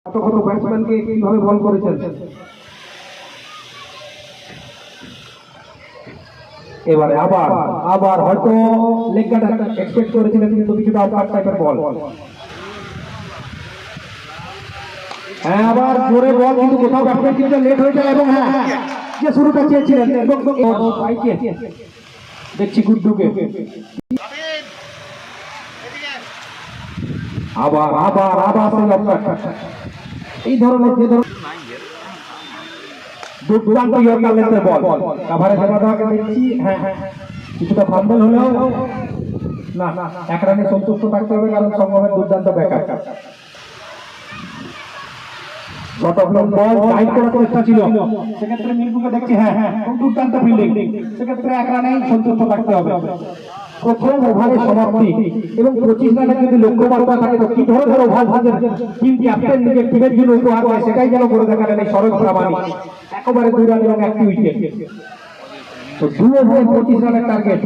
কত কত ব্যাটসম্যানকে কিভাবে বল করেছেন। এবারে আবার আবার হয়তো লেগ গার্ড এক্সপেক্ট করেছিলেন, কিন্তু কিছুটা আউটকাট টাইপের বল। হ্যাঁ, আবার জোরে বল, কিন্তু কোথাও ব্যাটসম্যান কিছুটা লেট হয়ে যায়। এবং হ্যাঁ, যে শুরুটা চেয়েছিলেন এবং দেখছি গুড্ডুকে। আবার আবার আবার সেই আউটকাট। এই ধরনের যে ধরনের দুর্দান্ত ইয়র্কার লেন্থের বল কাভারে জমা দেওয়াকে দেখছি। হ্যাঁ হ্যাঁ, কিছুটা ফাম্বল হলেও না, এক রানে সন্তুষ্ট থাকতে হবে, কারণ সম্ভবের দুর্দান্ত backup. Short of long ball guide করার চেষ্টা ছিল, সেক্ষেত্রে মিন্টুকে দেখছি। হ্যাঁ হ্যাঁ, দুর্দান্ত ফিল্ডিং, সেক্ষেত্রে এক রানেই সন্তুষ্ট থাকতে হবে। প্রথম ওভারের সমাপ্তি এবং 25 রানের যদি লক্ষ্যমাত্রা থাকে, তো কি ধরনের ওভার টিম ক্যাপ্টেন নিজের টিমের জন্য উপহার দেয়, সেটাই যেন করে দেখালেন এই শরৎ প্রামাণিক। একেবারে 2 রান এবং 1 উইকেট। তো 2 ওভারে 25 রানের টার্গেট।